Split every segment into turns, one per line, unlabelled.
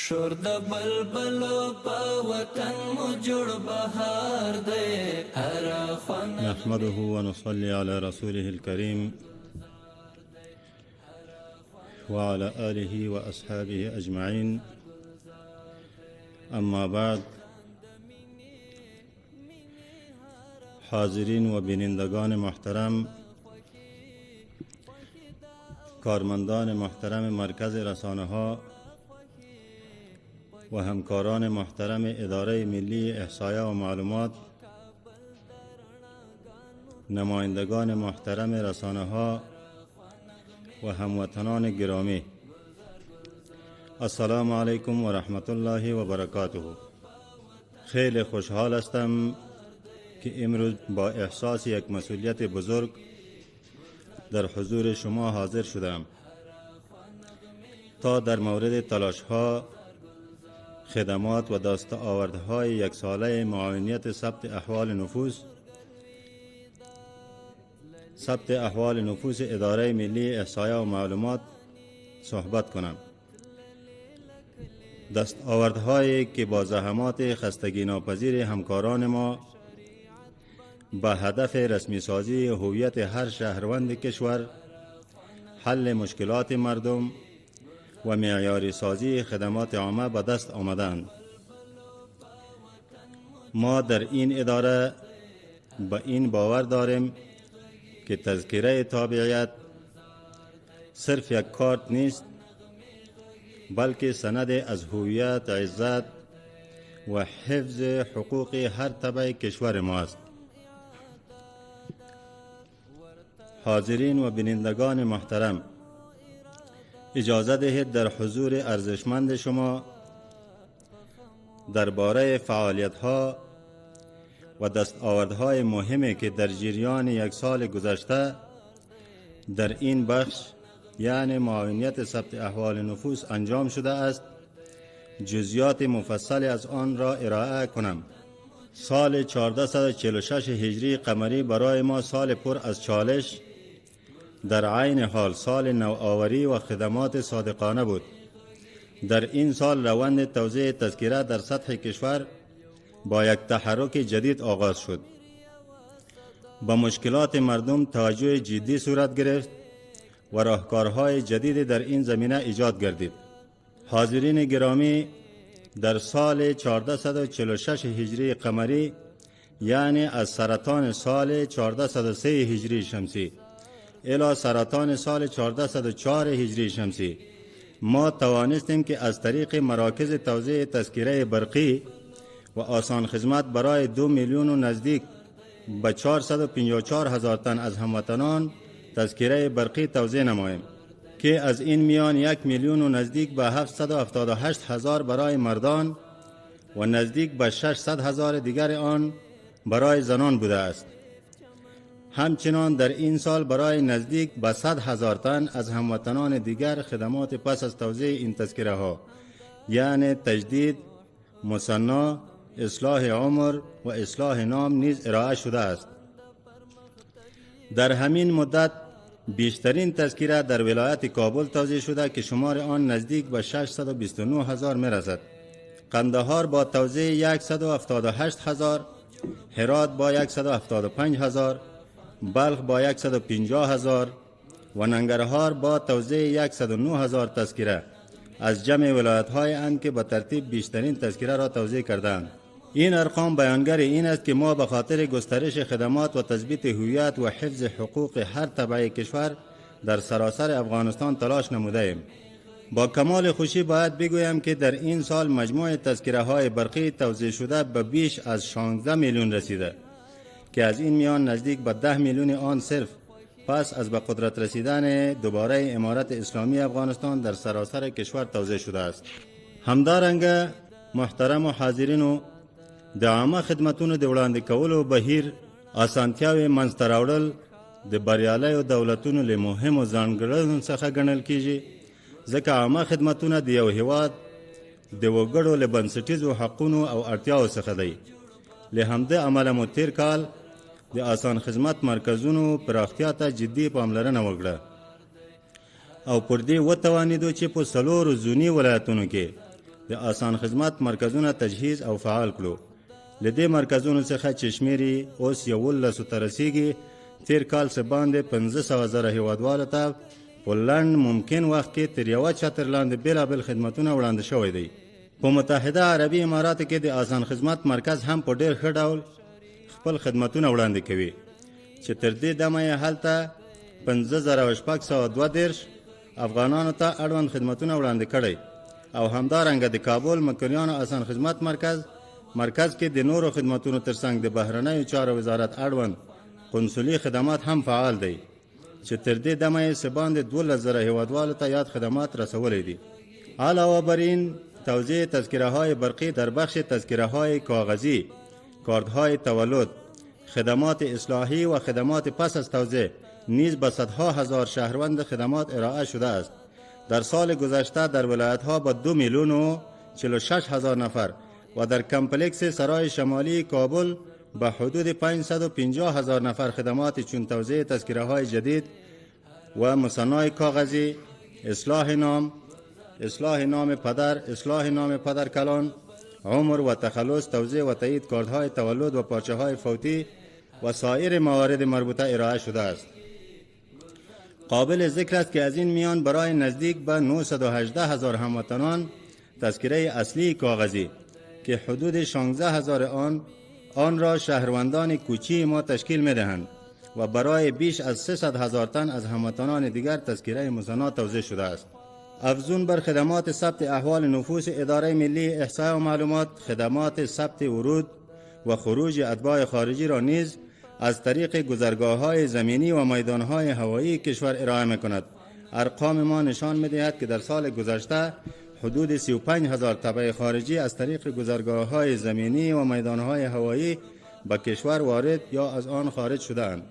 شور د بلبلو په وطن مو جوړ بهار دی هر خوان
نحمده ونصلي على رسوله الكريم وعلى آله وأصحابه أجمعين. أما بعد، حاضرین و بینندگان محترم، کارمندان محترم مرکز رسانه ها و همکاران محترم اداره ملی احصایه و معلومات، نمایندگان محترم رسانه ها و هموطنان گرامی، السلام علیکم و رحمت الله و برکاته. خیلی خوشحال هستم که امروز با احساس یک مسئولیت بزرگ در حضور شما حاضر شدم تا در مورد تلاش ها، خدمات و دستاوردهای یک ساله معاونیت ثبت احوال نفوس اداره ملی احصایه و معلومات صحبت کنم. دستاوردهایی که با زحمات خستگی ناپذیر همکاران ما به هدف رسمی سازی هویت هر شهروند کشور، حل مشکلات مردم و معیاری سازی خدمات عامه به دست آمدند. ما در این اداره به این باور داریم که تذکره تابعیت صرف یک کارت نیست، بلکه سند از هویت، عزت و حفظ حقوق هر تبع کشور ما است. حاضرین و بینندگان محترم، اجازه دهید در حضور ارزشمند شما درباره فعالیت‌ها و دستاوردهای مهمی که در جریان یک سال گذشته در این بخش، یعنی معاونیت ثبت احوال نفوس، انجام شده است، جزئیات مفصل از آن را ارائه کنم. سال 1446 هجری قمری برای ما سال پر از چالش، در عین حال سال نوآوری و خدمات صادقانه بود. در این سال روند توزیع تذکره در سطح کشور با یک تحرک جدید آغاز شد. با مشکلات مردم توجه جدی صورت گرفت و راهکارهای جدید در این زمینه ایجاد گردید. حاضرین گرامی، در سال 1446 هجری قمری، یعنی از سرطان سال 1403 هجری شمسی الی سرطان سال 1404 هجری شمسی، ما توانستیم که از طریق مراکز توزیع تذکره برقی و آسان خدمت برای 2 میلیون و نزدیک به 454 هزار تن از هموطنان تذکره برقی توزیع نماییم که از این میان 1 میلیون و نزدیک به 778 هزار برای مردان و نزدیک به 600 هزار دیگر آن برای زنان بوده است. همچنان در این سال برای نزدیک به 100 هزار تن از هموطنان دیگر خدمات پس از توزیع این تذکره ها، یعنی تجدید، مصنع، اصلاح عمر و اصلاح نام نیز ارائه شده است. در همین مدت بیشترین تذکره در ولایت کابل توزیع شده که شمار آن نزدیک به 629 هزار می رسد. قندهار با توزیع 178 هزار، هرات با 175 هزار، بلخ با 150 هزار و ننگرهار با توزیع 109 هزار تذکره از جمع ولایت‌های اند که به ترتیب بیشترین تذکره را توزیع کردند. این ارقام بیانگر این است که ما به خاطر گسترش خدمات و تثبیت هویت و حفظ حقوق هر تبع کشور در سراسر افغانستان تلاش نموده ایم. با کمال خوشی باید بگویم که در این سال مجموع تذکره های برقی توزیع شده به بیش از 16 میلیون رسیده که از این میان نزدیک به 10 میلیون آن صرف پس از به قدرت رسیدن دوباره امارت اسلامی افغانستان در سراسر کشور توزیع شده است. همدارنګه محترم و حاضرینو، د عامه خدمتونو د وړاندې کولو بهیر اسانتیاوې منځته راوړل د بریالیو دولتونو له مهمو ځانګړنو څخه ګڼل کیږي، ځکه عامه خدمتونه د یو هیواد د وګړو له بنسټیزو حقونو او اړتیاو څخه دی. له همدې امله مو تیر کال د آسان خدمت مرکزونو پراختیا ته جدي پاملرنه وکړه او پر دې وتوانېدو چې په 4 زونی ولایتونو کې د آسان خدمت مرکزونه تجهیز او فعال کړو. له دې مرکزونو څخه چې شمېر یې اوس 11 ته رسیږي، تیر کال څه باندې 500,000 هیوادوالو ته په لنډ ممکن وخت کې تر یوه چتر لاندې بېلابېل خدمتونه وړاندې شوی دی. په متحده عربي اماراتو کې د آسان خدمت مرکز هم په ډېر ښه ډول خپل خدمتونه وړاندې کوي چې تر دې دمه یې هلته 5,632 افغانانو ته اړوند خدمتونه وړاندې کړی او همدارنګه د کابل مکریانو آسان خدمت مرکز کې د نورو خدمتونو ترڅنګ د بهرنیو چارو وزارت اړوند قنصلي خدمات هم فعال دی چې تر دې دمه یې څه باندې 12,000 هیوادوالو ته یاد خدمات رسولی دي. علاوه بر این توزیع تذکره‌های برقی در بخش تذکره‌های کاغذی، کارت‌های تولد، خدمات اصلاحی و خدمات پس از توزیع نیز به صدها هزار شهروند خدمات ارائه شده است. در سال گذشته در ولایت‌ها با 2,046,000 نفر و در کمپلکس سرای شمالی کابل به حدود 550,000 نفر خدمات چون توزیع تذکره‌های جدید و مصنای کاغذی، اصلاح نام پدر، اصلاح نام پدر کلان، عمر و تخلص، توزیع و تایید کارت‌های تولد و پارچه‌های فوتی و سایر موارد مربوطه ارائه شده است. قابل ذکر است که از این میان برای نزدیک به 918,000 هموطنان تذکره اصلی کاغذی که حدود 16,000 آن را شهروندان کوچی ما تشکیل می‌دهند و برای بیش از 300,000 تن از هموطنان دیگر تذکره مصنع توزیع شده است. افزون بر خدمات ثبت احوال نفوس اداره ملی احصای و معلومات، خدمات ثبت ورود و خروج اتباع خارجی را نیز از طریق گذرگاه‌های زمینی و میدان‌های هوایی کشور ارائه می‌کند. ارقام ما نشان می‌دهد که در سال گذشته حدود 35,000 تبع خارجی از طریق گذرگاه‌های زمینی و میدان‌های هوایی به کشور وارد یا از آن خارج شده‌اند.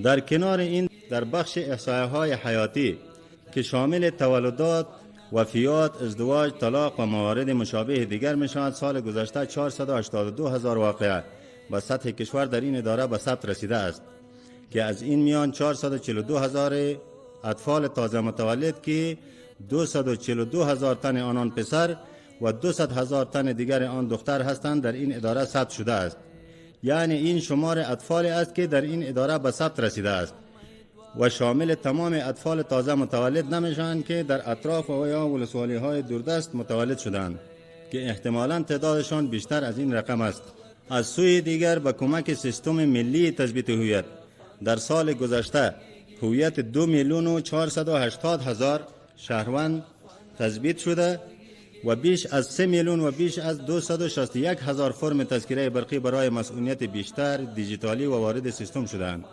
در کنار این در بخش احصایه‌های حیاتی که شامل تولدات، وفیات، ازدواج، طلاق و موارد مشابه دیگر می‌شود، سال گذشته 482,000 واقعه به سطح کشور در این اداره به ثبت رسیده است که از این میان 442,000 اطفال تازه متولد که 242,000 تن آنان پسر و 200,000 تن دیگر آن دختر هستند در این اداره ثبت شده است. یعنی این شمار اطفال است که در این اداره به ثبت رسیده است و شامل تمام اطفال تازه متولد نمیشوند که در اطراف و یا ولسوالی‌های دوردست متولد شدند که احتمالاً تعدادشان بیشتر از این رقم است. از سوی دیگر به کمک سیستم ملی تثبیت هویت در سال گذشته هویت 2,480,000 شهروند تثبیت شده و بیش از 3 میلیون و بیش از 261,000 فرم تذکره برقی برای مسئولیت بیشتر دیجیتالی و وارد سیستم شدند.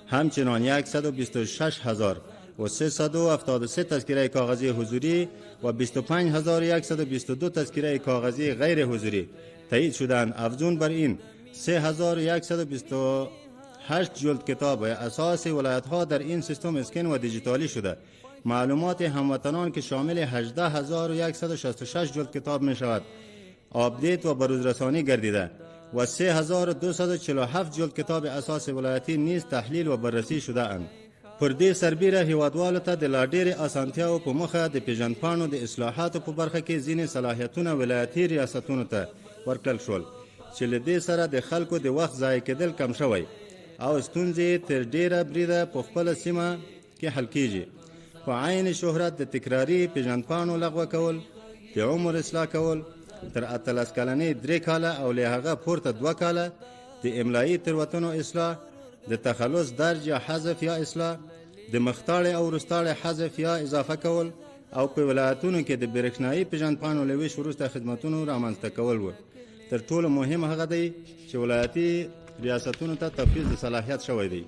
همچنان 125,373 تذکره کاغذی حضوری و 25,122 تذکره کاغذی غیر حضوری تایید شدند. افزون بر این 3,128 جلد کتاب اساس ولایت‌ها در این سیستم اسکن و دیجیتالی شده. معلومات هموطنان که شامل 18,166 جلد کتاب می شود آپدیت و بروزرسانی گردیده و 3,247 جلد کتاب اساس ولایتی نیز تحلیل و بررسی شده اند. پر دې سربیره هیوادوالو ته د لا ډېرې اسانتیاو په مخه د پیژندپاڼو د اصلاحاتو په برخه کې ځینې صلاحیتونه ولایتي ریاستونو ته ورکړل شول چې له دې سره د خلکو د وخت ضایع کېدل کم شوی او ستونزې تر ډېره بریده په خپله سیمه کې حل کیږي. په عین شهرت د تکراري پیژندپاڼو لغوه کول، د عمر اصلاح کول، تر 18 کلنۍ 3 کاله او له هغه پورته 2 کاله، د املایي تېروتنو اصلاح، د تخلص درج یا حذف یا اصلاح، د مختاړې او وروستاړې حذف یا اضافه کول او په ولایتونو کې د برېښنایي پیژندپاڼو له ویش وروسته خدمتونو رامنځته کول و. تر ټولو مهم هغه دی چې ولایتي ریاستونو ته تفویض د صلاحیت شوی دی.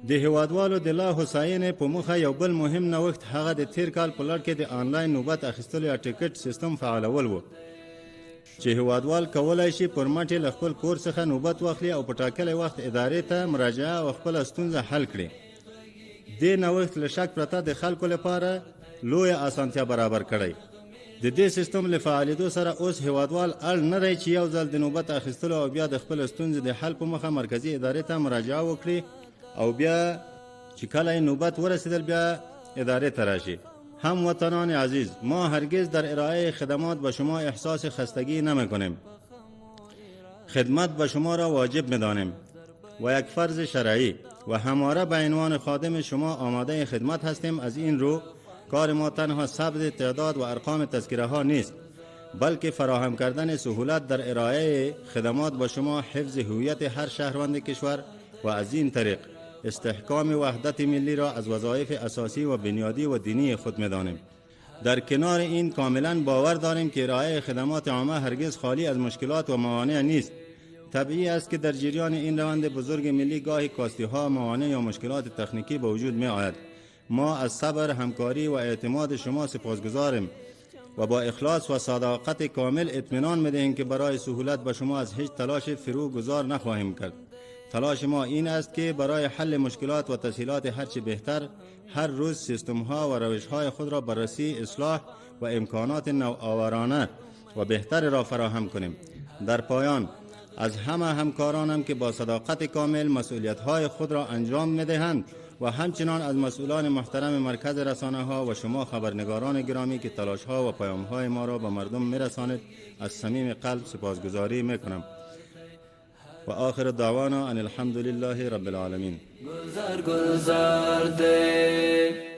د هیوادوالو د لا هوساینې په موخه یو بل مهم نوښت هغه د تیر کال په لړ کې د آنلاین نوبت اخیستلو یا ټیکټ سیستم فعالول و چې هیوادوال کولای شي پر مټ له خپل کور څخه نوبت واخلي او په ټاکلي وخت ادارې ته مراجعه او خپله ستونزه حل کړي. دې نوښت له شک پرته د خلکو لپاره لویه اسانتیا برابر کړی. د دې سیستم له فعالېدو سره اوس هیوادوال اړ نه دی چې یو ځل د نوبت اخیستلو او بیا د خپل ستونزې د حل په مخه مرکزي ادارې ته مراجعه وکړي او بیا چې کله یې نوبت ورسېدل بیا ادارې ته راشي. هموطنان عزیز، ما هرگز در ارائه خدمات به شما احساس خستگی نمی کنیم. خدمت به شما را واجب می دانیم و یک فرض شرعی و همواره به عنوان خادم شما آماده خدمت هستیم. از این رو کار ما تنها ثبت تعداد و ارقام تذکره ها نیست، بلکه فراهم کردن سهولت در ارائه خدمات به شما، حفظ هویت هر شهروند کشور و از این طریق استحکام وحدت ملی را از وظایف اساسی و بنیادی و دینی خود می‌دانیم. در کنار این کاملا باور داریم که ارائه خدمات عامه هرگز خالی از مشکلات و موانع نیست. طبیعی است که در جریان این روند بزرگ ملی گاهی کاستی‌ها، موانع یا مشکلات تکنیکی به وجود می‌آید. ما از صبر، همکاری و اعتماد شما سپاسگزاریم و با اخلاص و صداقت کامل اطمینان می‌دهیم که برای سهولت به شما از هیچ تلاش فرو گذار نخواهیم کرد. تلاش ما این است که برای حل مشکلات و تسهیلات هرچه بهتر هر روز سیستم‌ها و روش‌های خود را بررسی، اصلاح و امکانات نوآورانه و بهتر را فراهم کنیم. در پایان از همه همکارانم که با صداقت کامل مسئولیت‌های خود را انجام می‌دهند و همچنان از مسئولان محترم مرکز رسانه‌ها و شما خبرنگاران گرامی که تلاش‌ها و پیام‌های ما را به مردم می‌رسانید از صمیم قلب سپاسگزاری می‌کنم و آخر دعوانا ان الحمد لله رب العالمین.
گلزار دے